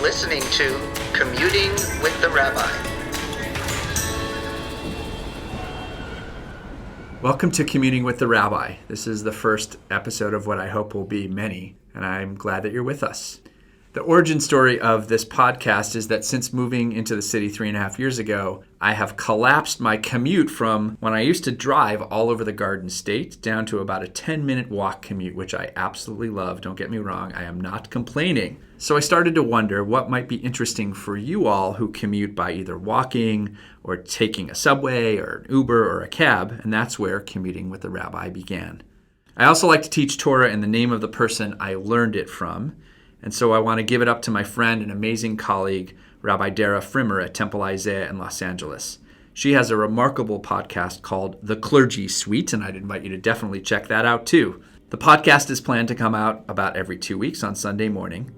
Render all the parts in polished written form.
listening to Commuting with the Rabbi. Welcome to Commuting with the Rabbi. This is the first episode of what I hope will be many, and I'm glad that you're with us. The origin story of this podcast is that since moving into the city 3.5 years ago, I have collapsed my commute from when I used to drive all over the Garden State down to about a 10-minute walk commute, which I absolutely love. Don't get me wrong, I am not complaining. So I started to wonder what might be interesting for you all who commute by either walking or taking a subway or an Uber or a cab, and that's where Commuting with the Rabbi began. I also like to teach Torah in the name of the person I learned it from. And so I want to give it up to my friend and amazing colleague, Rabbi Dara Frimmer at Temple Isaiah in Los Angeles. She has a remarkable podcast called The Clergy Suite, and I'd invite you to definitely check that out too. The podcast is planned to come out about every 2 weeks on Sunday morning.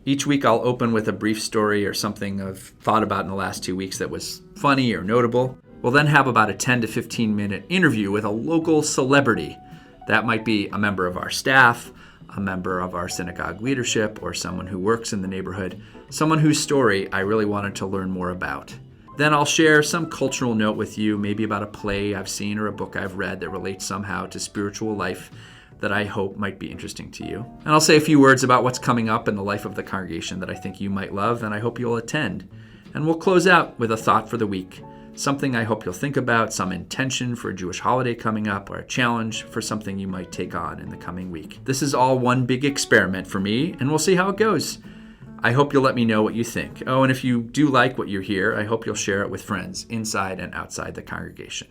Each week I'll open with a brief story or something I've thought about in the last 2 weeks that was funny or notable. We'll then have about a 10 to 15 minute interview with a local celebrity. That might be a member of our staff, a member of our synagogue leadership, or someone who works in the neighborhood, someone whose story I really wanted to learn more about. Then I'll share some cultural note with you, maybe about a play I've seen or a book I've read that relates somehow to spiritual life that I hope might be interesting to you. And I'll say a few words about what's coming up in the life of the congregation that I think you might love, and I hope you'll attend. And we'll close out with a thought for the week. Something I hope you'll think about, some intention for a Jewish holiday coming up, or a challenge for something you might take on in the coming week. This is all one big experiment for me, and we'll see how it goes. I hope you'll let me know what you think. Oh, and if you do like what you hear, I hope you'll share it with friends inside and outside the congregation.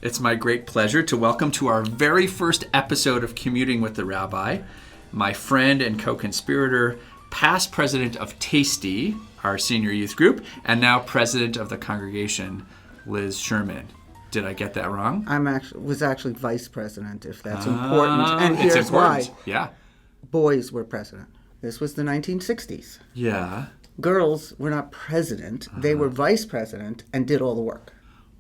It's my great pleasure to welcome to our very first episode of Commuting with the Rabbi, my friend and co-conspirator, past president of Tasty, our senior youth group, and now president of the congregation, Liz Sherman. Did I get that wrong? Was actually vice president, if that's important. And it's here's important. why. Yeah. Boys were president. This was the 1960s. Yeah. Girls were not president. They were vice president and did all the work.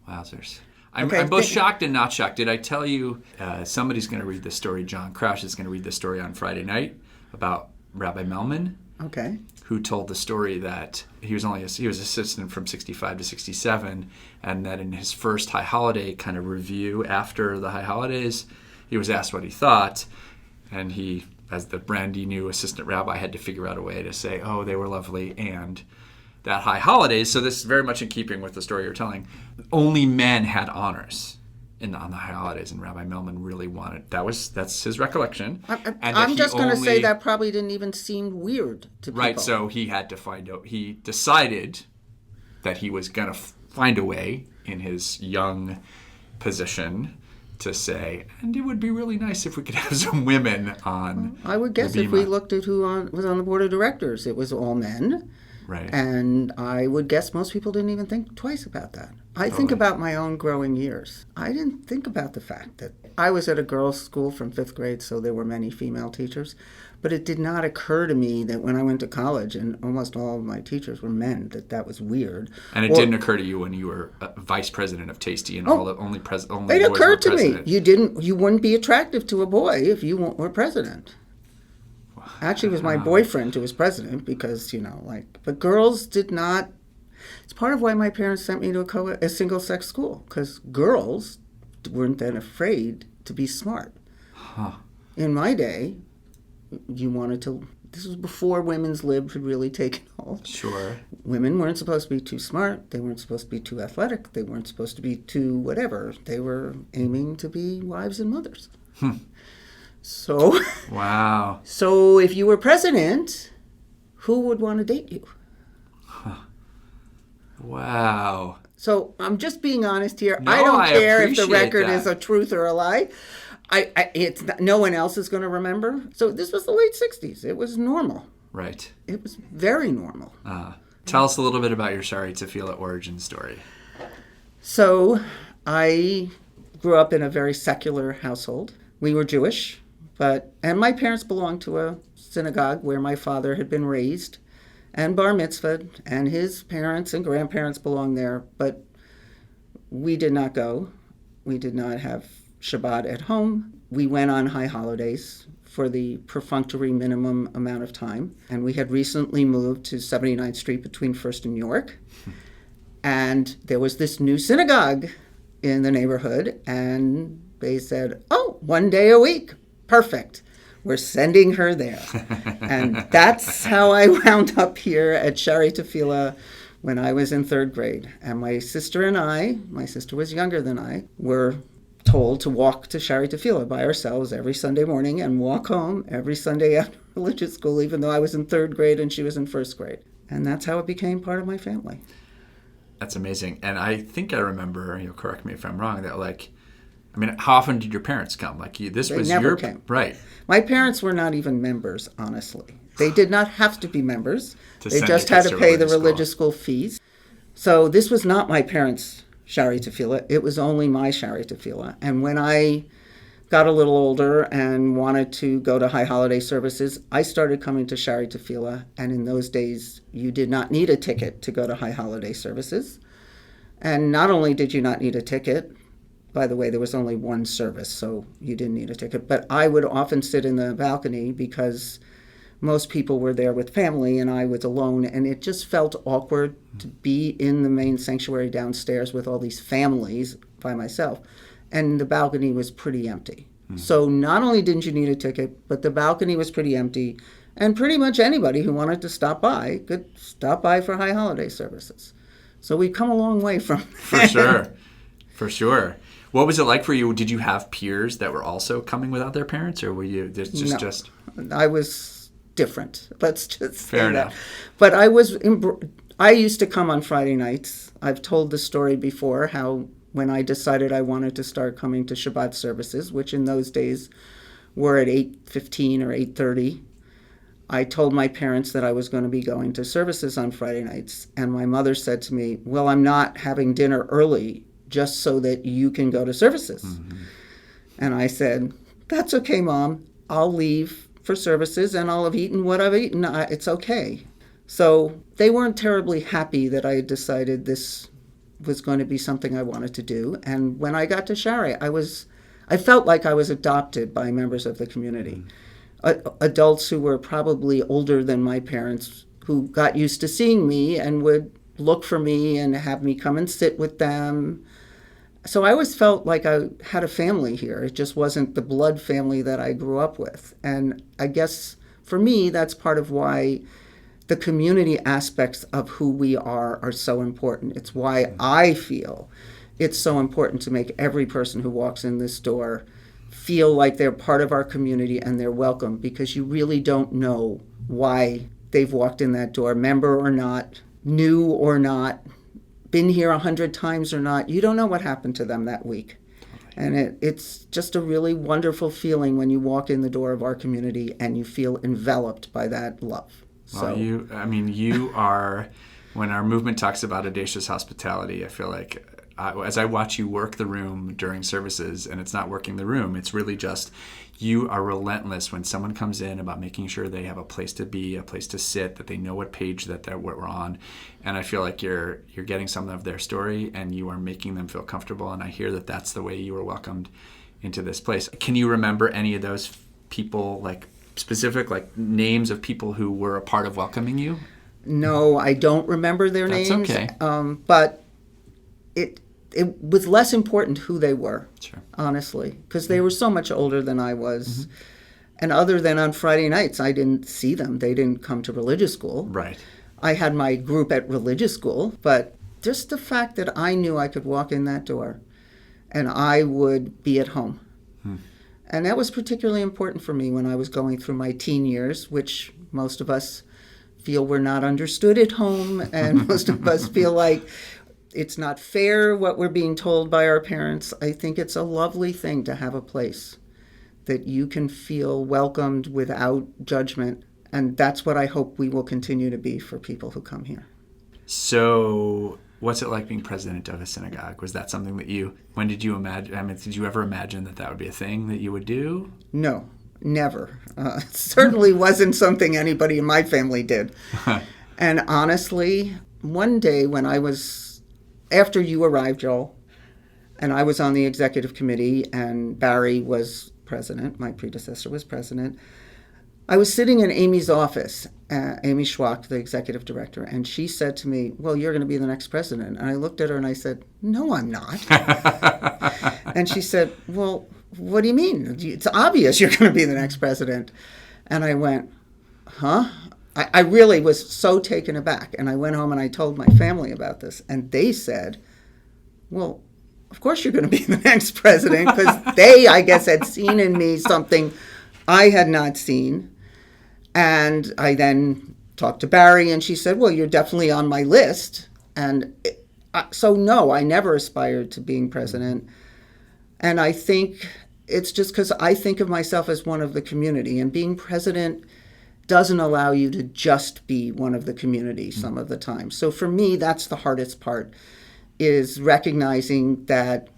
Wowzers. I'm both shocked and not shocked. Did I tell you somebody's going to read this story? John Crouch is going to read this story on Friday night about Rabbi Melman, who told the story that he was assistant from 65 to 67, and that in his first High Holiday kind of review after the High Holidays, he was asked what he thought, and he, as the brandy new assistant rabbi, had to figure out a way to say, oh, they were lovely, and that High Holidays, so this is very much in keeping with the story you're telling, only men had honors on the High Holidays, and Rabbi Melman really wanted, that's his recollection. I'm just going to say that probably didn't even seem weird to people. Right, so he had to find out, he decided that he was going to find a way in his young position to say, and it would be really nice if we could have some women on I would guess if we looked at who was on the board of directors, it was all men. Right. And I would guess most people didn't even think twice about that. I think about my own growing years. I didn't think about the fact that I was at a girls' school from 5th grade, so there were many female teachers. But it did not occur to me that when I went to college, and almost all of my teachers were men, that was weird. And it didn't occur to you when you were vice president of Tasty and only it boys were president? It occurred to me. You wouldn't be attractive to a boy if you were president. Actually, it was my boyfriend who was president because, but girls did not. It's part of why my parents sent me to a single-sex school, because girls weren't then afraid to be smart. Huh. In my day, this was before women's lib had really taken hold. Sure. Women weren't supposed to be too smart. They weren't supposed to be too athletic. They weren't supposed to be too whatever. They were aiming to be wives and mothers. So, wow. So if you were president, who would want to date you? Wow. So I'm just being honest here. No, I don't care if the record that. is a truth or a lie. It's not, no one else is going to remember. So this was the late 60s. It was normal. Right. It was very normal. Tell us a little bit about your Shaaray Tefila origin story. So I grew up in a very secular household. We were Jewish, and my parents belonged to a synagogue where my father had been raised. and bar mitzvah, and his parents and grandparents belonged there, but we did not go. We did not have Shabbat at home. We went on high holidays for the perfunctory minimum amount of time. And we had recently moved to 79th Street between First and York. And there was this new synagogue in the neighborhood. And they said, oh, 1 day a week. Perfect. We're sending her there. And that's how I wound up here at Shaaray Tefila when I was in third grade. And my sister and I, my sister was younger than I, were told to walk to Shaaray Tefila by ourselves every Sunday morning and walk home every Sunday after religious school, even though I was in third grade and she was in first grade. And that's how it became part of my family. That's amazing. And I think I remember, you'll correct me if I'm wrong, that how often did your parents come? They never came. Right. My parents were not even members, honestly. They did not have to be members. They just your had kids to pay the school. religious school fees. So this was not my parents' Shaaray Tefila. It was only my Shaaray Tefila. And when I got a little older and wanted to go to high holiday services, I started coming to Shaaray Tefila. And in those days, you did not need a ticket to go to high holiday services. And not only did you not need a ticket, by the way, there was only one service, so you didn't need a ticket, but I would often sit in the balcony because most people were there with family and I was alone, and it just felt awkward to be in the main sanctuary downstairs with all these families by myself. And the balcony was pretty empty. So not only didn't you need a ticket, but the balcony was pretty empty, and pretty much anybody who wanted to stop by could stop by for high holiday services. So we've come a long way from that. For sure. What was it like for you? Did you have peers that were also coming without their parents, or were you just? I was different. Let's just say Fair enough. But I used to come on Friday nights. I've told the story before how when I decided I wanted to start coming to Shabbat services, which in those days were at 8:15 or 8:30, I told my parents that I was going to be going to services on Friday nights, and my mother said to me, "Well, I'm not having dinner early just so that you can go to services." And I said, "That's okay, Mom. I'll leave for services and I'll have eaten what I've eaten. It's okay." So they weren't terribly happy that I had decided this was going to be something I wanted to do. And when I got to Shaaray, I felt like I was adopted by members of the community. Adults who were probably older than my parents, who got used to seeing me and would look for me and have me come and sit with them. So I always felt like I had a family here. It just wasn't the blood family that I grew up with. And I guess for me, that's part of why the community aspects of who we are so important. It's why I feel it's so important to make every person who walks in this door feel like they're part of our community and they're welcome, because you really don't know why they've walked in that door, member or not, new or not, been here 100 times or not. You don't know what happened to them that week. And it's just a really wonderful feeling when you walk in the door of our community and you feel enveloped by that love. Well, you are, when our movement talks about audacious hospitality, I feel like as I watch you work the room during services, and it's not working the room, it's really just you are relentless when someone comes in about making sure they have a place to be, a place to sit, that they know what page that we're on. And I feel like you're getting some of their story and you are making them feel comfortable. And I hear that that's the way you were welcomed into this place. Can you remember any of those people, like specific names of people who were a part of welcoming you? No, I don't remember their names. That's okay. But it was less important who they were, sure, honestly, because they were so much older than I was. And other than on Friday nights, I didn't see them. They didn't come to religious school. Right. I had my group at religious school, but just the fact that I knew I could walk in that door and I would be at home. And that was particularly important for me when I was going through my teen years, which most of us feel we're not understood at home, and most of us feel like it's not fair what we're being told by our parents. I think it's a lovely thing to have a place that you can feel welcomed without judgment. And that's what I hope we will continue to be for people who come here. So what's it like being president of a synagogue? Was that something that when did you imagine, did you ever imagine that would be a thing that you would do? No, never. It certainly wasn't something anybody in my family did. And honestly, one day when after you arrived, Joel, and I was on the executive committee and Barry was president, my predecessor was president, I was sitting in Amy's office, Amy Schwach, the executive director, and she said to me, well, you're going to be the next president. And I looked at her and I said, no, I'm not. And she said, well, what do you mean? It's obvious you're going to be the next president. And I went, huh? I really was so taken aback. And I went home and I told my family about this. And they said, well, of course you're going to be the next president, because they, I guess, had seen in me something I had not seen. And I then talked to Barry, and she said, well, you're definitely on my list. And so, no, I never aspired to being president. And I think it's just because I think of myself as one of the community. And being president doesn't allow you to just be one of the community some of the time. So for me, that's the hardest part, is recognizing that,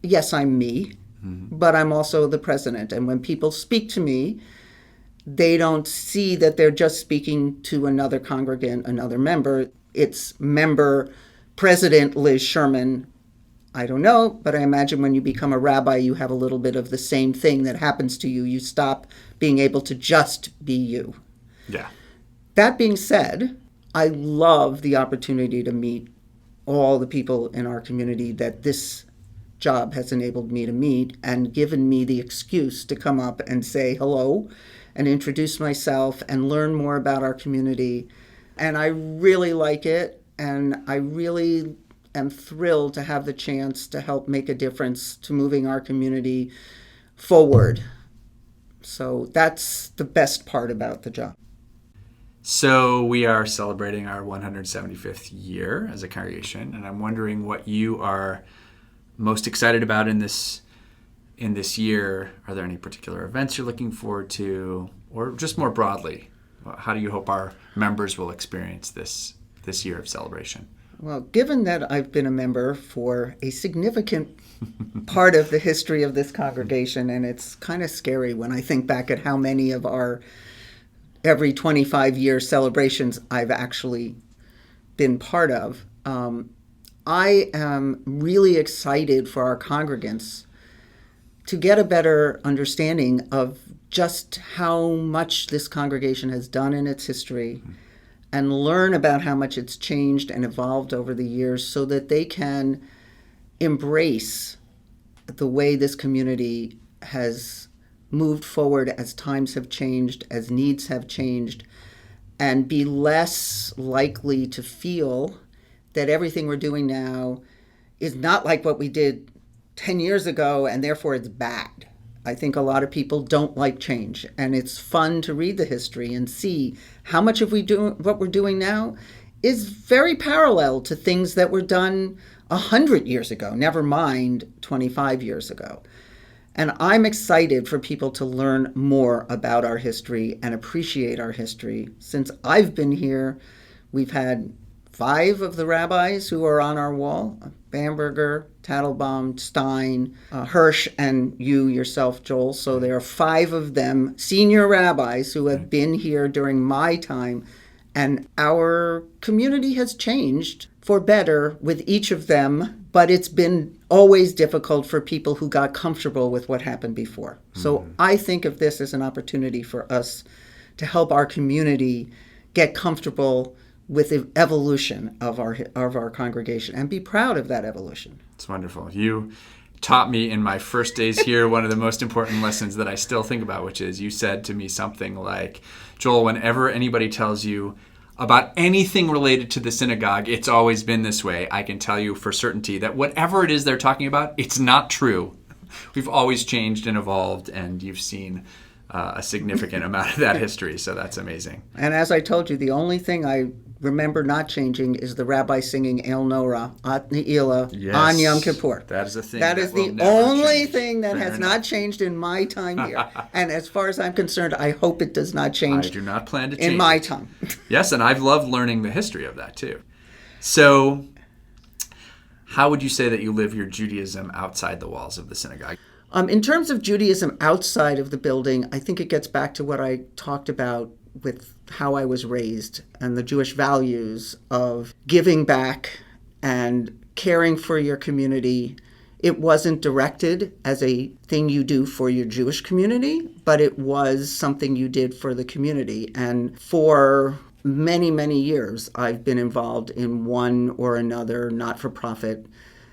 yes, I'm me, but I'm also the president. And when people speak to me, they don't see that they're just speaking to another congregant, another member. It's member President Liz Sherman. I don't know, but I imagine when you become a rabbi, you have a little bit of the same thing that happens to you. You stop being able to just be you. Yeah. That being said, I love the opportunity to meet all the people in our community that this job has enabled me to meet and given me the excuse to come up and say hello and introduce myself and learn more about our community. And I really like it, and I really am thrilled to have the chance to help make a difference to moving our community forward. So that's the best part about the job. So we are celebrating our 175th year as a congregation, and I'm wondering what you are most excited about in this year. Are there any particular events you're looking forward to, or just more broadly, how do you hope our members will experience this year of celebration? Well, given that I've been a member for a significant part of the history of this congregation, and it's kind of scary when I think back at how many of our every 25-year celebrations I've actually been part of, I am really excited for our congregants to get a better understanding of just how much this congregation has done in its history and learn about how much it's changed and evolved over the years so that they can embrace the way this community has moved forward as times have changed, as needs have changed, and be less likely to feel that everything we're doing now is not like what we did 10 years ago and therefore it's bad. I think a lot of people don't like change, and it's fun to read the history and see how much of what we're doing now is very parallel to things that were done 100 years ago, never mind 25 years ago. And I'm excited for people to learn more about our history and appreciate our history. Since I've been here, we've had 5 of the rabbis who are on our wall: Bamberger, Tattlebaum, Stein, Hirsch, and you yourself, Joel. So there are 5 of them, senior rabbis, who have been here during my time. And our community has changed for better with each of them, but it's been always difficult for people who got comfortable with what happened before. So I think of this as an opportunity for us to help our community get comfortable with the evolution of our congregation and be proud of that evolution. It's wonderful. You taught me in my first days here one of the most important lessons that I still think about, which is you said to me something like, Joel, whenever anybody tells you about anything related to the synagogue, it's always been this way. I can tell you for certainty that whatever it is they're talking about, it's not true. We've always changed and evolved, and you've seen a significant amount of that history, so that's amazing. And as I told you, the only thing I remember not changing is the rabbi singing El Norah, At Ne'ilah, on Yom Kippur. That is a thing. That is the only thing that has not changed in my time here. And as far as I'm concerned, I hope it does not change. I do not plan to change in my time. Yes, and I've loved learning the history of that too. So, how would you say that you live your Judaism outside the walls of the synagogue? In terms of Judaism outside of the building, I think it gets back to what I talked about with how I was raised and the Jewish values of giving back and caring for your community. It wasn't directed as a thing you do for your Jewish community, but it was something you did for the community. And for many, many years, I've been involved in one or another not-for-profit,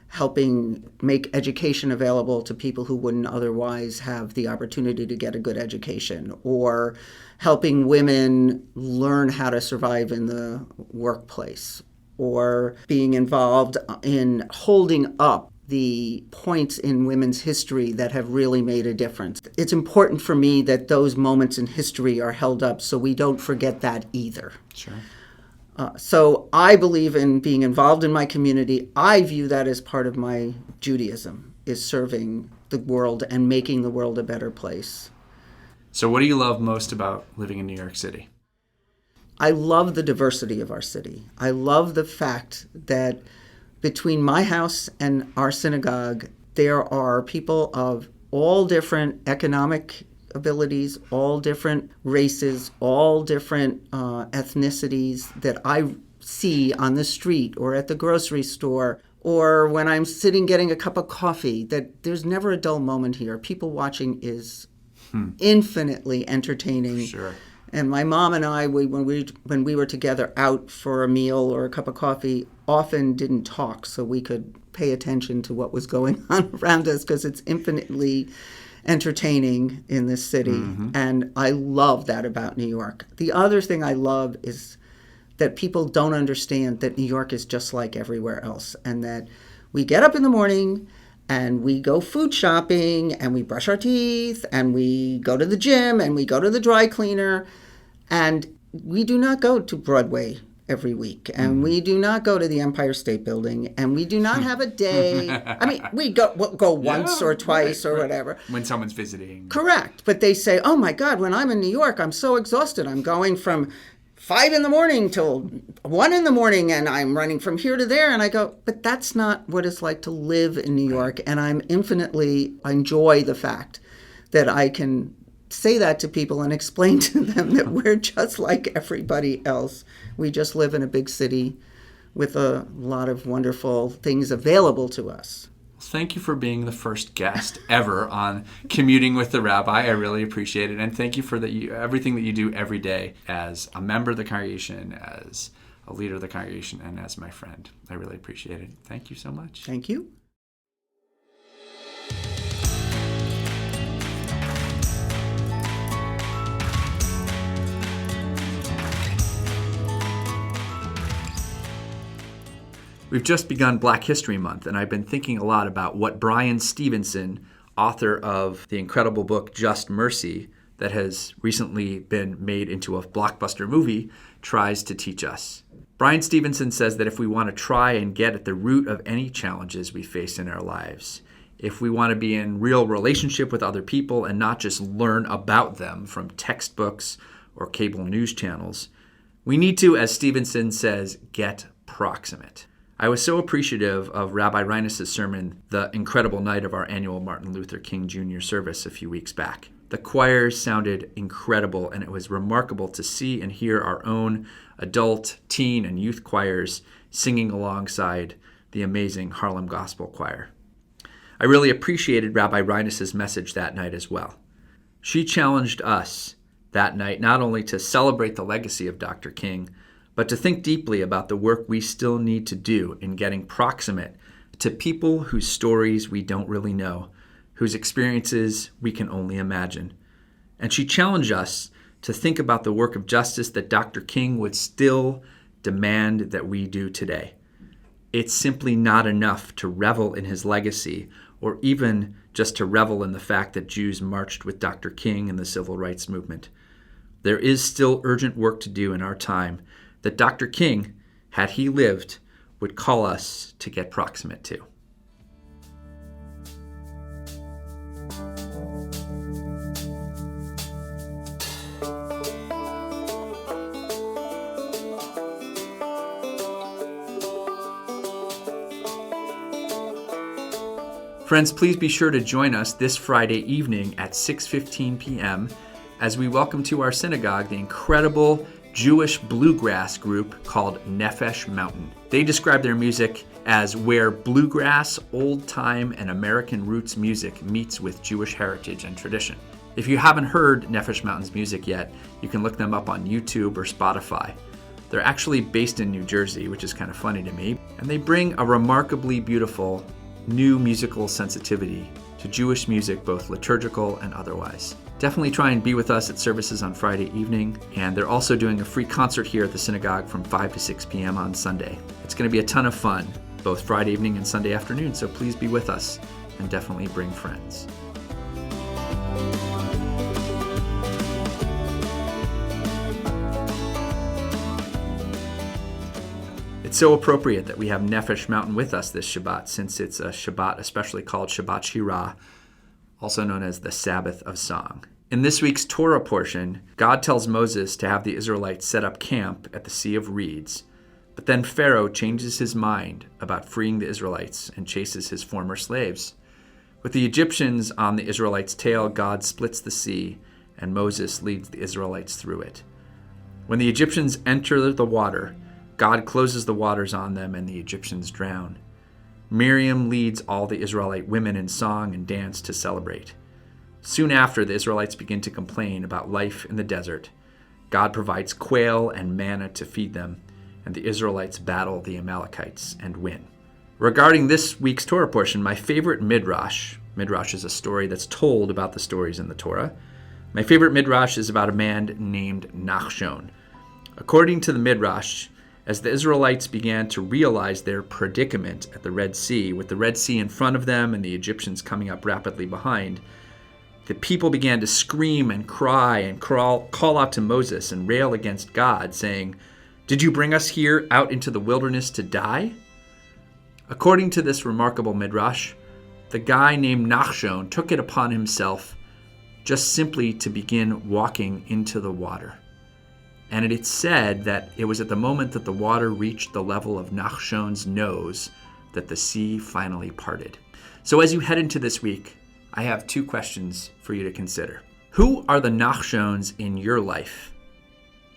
helping make education available to people who wouldn't otherwise have the opportunity to get a good education, or helping women learn how to survive in the workplace, or being involved in holding up the points in women's history that have really made a difference. It's important for me that those moments in history are held up so we don't forget that either. Sure. So I believe in being involved in my community. I view that as part of my Judaism, is serving the world and making the world a better place. So what do you love most about living in New York City? I love the diversity of our city. I love the fact that between my house and our synagogue, there are people of all different economic abilities, all different races, all different ethnicities that I see on the street or at the grocery store, or when I'm sitting getting a cup of coffee, that there's never a dull moment here. People watching is infinitely entertaining. Sure. And my mom and I, when we were together out for a meal or a cup of coffee, often didn't talk so we could pay attention to what was going on around us, because it's infinitely entertaining in this city. Mm-hmm. And I love that about New York. The other thing I love is that people don't understand that New York is just like everywhere else, and that we get up in the morning and we go food shopping and we brush our teeth and we go to the gym and we go to the dry cleaner, and we do not go to Broadway every week, and we do not go to the Empire State Building, and we do not have a day. I mean, we'll go once or twice or whatever. When someone's visiting. Correct. But they say, oh my God, when I'm in New York, I'm so exhausted. I'm going from 5 a.m. till 1 a.m, and I'm running from here to there. And I go, but that's not what it's like to live in New York. And I enjoy the fact that I can say that to people and explain to them that we're just like everybody else. We just live in a big city with a lot of wonderful things available to us. Thank you for being the first guest ever on Commuting with the Rabbi. I really appreciate it. And thank you for everything that you do every day as a member of the congregation, as a leader of the congregation, and as my friend. I really appreciate it. Thank you so much. Thank you. We've just begun Black History Month, and I've been thinking a lot about what Bryan Stevenson, author of the incredible book Just Mercy, that has recently been made into a blockbuster movie, tries to teach us. Bryan Stevenson says that if we want to try and get at the root of any challenges we face in our lives, if we want to be in real relationship with other people and not just learn about them from textbooks or cable news channels, we need to, as Stevenson says, get proximate. I was so appreciative of Rabbi Reines' sermon the incredible night of our annual Martin Luther King Jr. service a few weeks back. The choirs sounded incredible, and it was remarkable to see and hear our own adult, teen, and youth choirs singing alongside the amazing Harlem Gospel Choir. I really appreciated Rabbi Reines' message that night as well. She challenged us that night not only to celebrate the legacy of Dr. King, but to think deeply about the work we still need to do in getting proximate to people whose stories we don't really know, whose experiences we can only imagine. And she challenged us to think about the work of justice that Dr. King would still demand that we do today. It's simply not enough to revel in his legacy, or even just to revel in the fact that Jews marched with Dr. King in the civil rights movement. There is still urgent work to do in our time that Dr. King, had he lived, would call us to get proximate to. Friends, please be sure to join us this Friday evening at 6:15 p.m. as we welcome to our synagogue the incredible Jewish bluegrass group called Nefesh Mountain. They describe their music as where bluegrass, old-time, and American roots music meets with Jewish heritage and tradition. If you haven't heard Nefesh Mountain's music yet, you can look them up on YouTube or Spotify. They're actually based in New Jersey, which is kind of funny to me, and they bring a remarkably beautiful new musical sensitivity to Jewish music, both liturgical and otherwise. Definitely try and be with us at services on Friday evening, and they're also doing a free concert here at the synagogue from 5 to 6 p.m. on Sunday. It's going to be a ton of fun, both Friday evening and Sunday afternoon, so please be with us and definitely bring friends. It's so appropriate that we have Nefesh Mountain with us this Shabbat, since it's a Shabbat especially called Shabbat Shirah, also known as the Sabbath of Song. In this week's Torah portion, God tells Moses to have the Israelites set up camp at the Sea of Reeds, but then Pharaoh changes his mind about freeing the Israelites and chases his former slaves. With the Egyptians on the Israelites' tail, God splits the sea, and Moses leads the Israelites through it. When the Egyptians enter the water, God closes the waters on them, and the Egyptians drown. Miriam leads all the Israelite women in song and dance to celebrate. Soon after, the Israelites begin to complain about life in the desert. God provides quail and manna to feed them, and the Israelites battle the Amalekites and win. Regarding this week's Torah portion, my favorite midrash is a story that's told about the stories in the Torah. My favorite midrash is about a man named Nachshon. According to the midrash, as the Israelites began to realize their predicament at the Red Sea, with the Red Sea in front of them and the Egyptians coming up rapidly behind, the people began to scream and cry and call out to Moses and rail against God, saying, "Did you bring us here out into the wilderness to die?" According to this remarkable midrash, the guy named Nachshon took it upon himself just simply to begin walking into the water. And it's said that it was at the moment that the water reached the level of Nachshon's nose that the sea finally parted. So as you head into this week, I have 2 questions for you to consider. Who are the Nachshons in your life,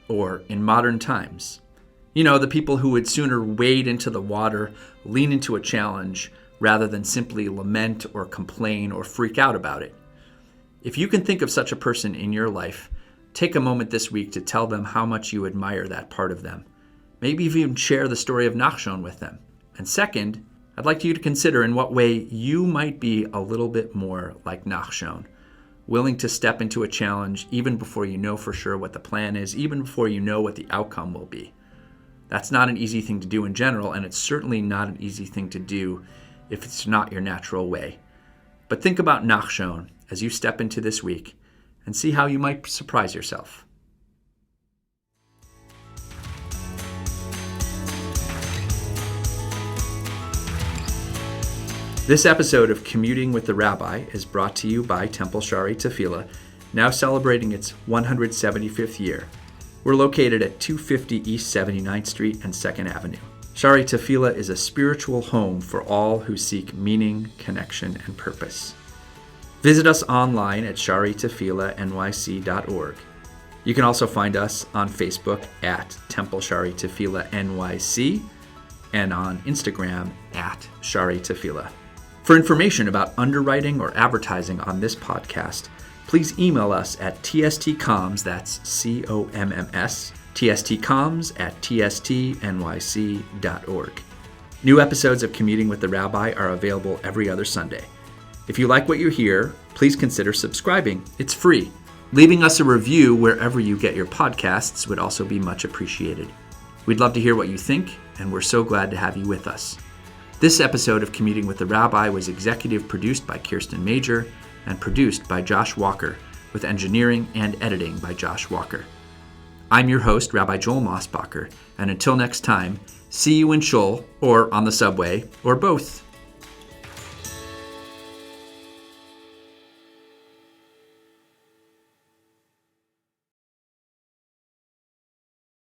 or in modern times? You know, the people who would sooner wade into the water, lean into a challenge, rather than simply lament or complain or freak out about it. If you can think of such a person in your life, take a moment this week to tell them how much you admire that part of them. Maybe even share the story of Nachshon with them. And second, I'd like you to consider in what way you might be a little bit more like Nachshon, willing to step into a challenge even before you know for sure what the plan is, even before you know what the outcome will be. That's not an easy thing to do in general, and it's certainly not an easy thing to do if it's not your natural way. But think about Nachshon as you step into this week, and see how you might surprise yourself. This episode of Commuting with the Rabbi is brought to you by Temple Shaaray Tefila, now celebrating its 175th year. We're located at 250 East 79th Street and 2nd Avenue. Shaaray Tefila is a spiritual home for all who seek meaning, connection, and purpose. Visit us online at shaaraytefilanyc.org. You can also find us on Facebook at Temple Shaaray Tefila NYC and on Instagram at Shaaray Tefila. For information about underwriting or advertising on this podcast, please email us at tstcoms, that's COMMS, tstcoms@tstnyc.org. New episodes of Commuting with the Rabbi are available every other Sunday. If you like what you hear, please consider subscribing. It's free. Leaving us a review wherever you get your podcasts would also be much appreciated. We'd love to hear what you think, and we're so glad to have you with us. This episode of Commuting with the Rabbi was executive produced by Kirsten Major and produced by Josh Walker, with engineering and editing by Josh Walker. I'm your host, Rabbi Joel Mosbacher, and until next time, see you in Shul, or on the subway, or both.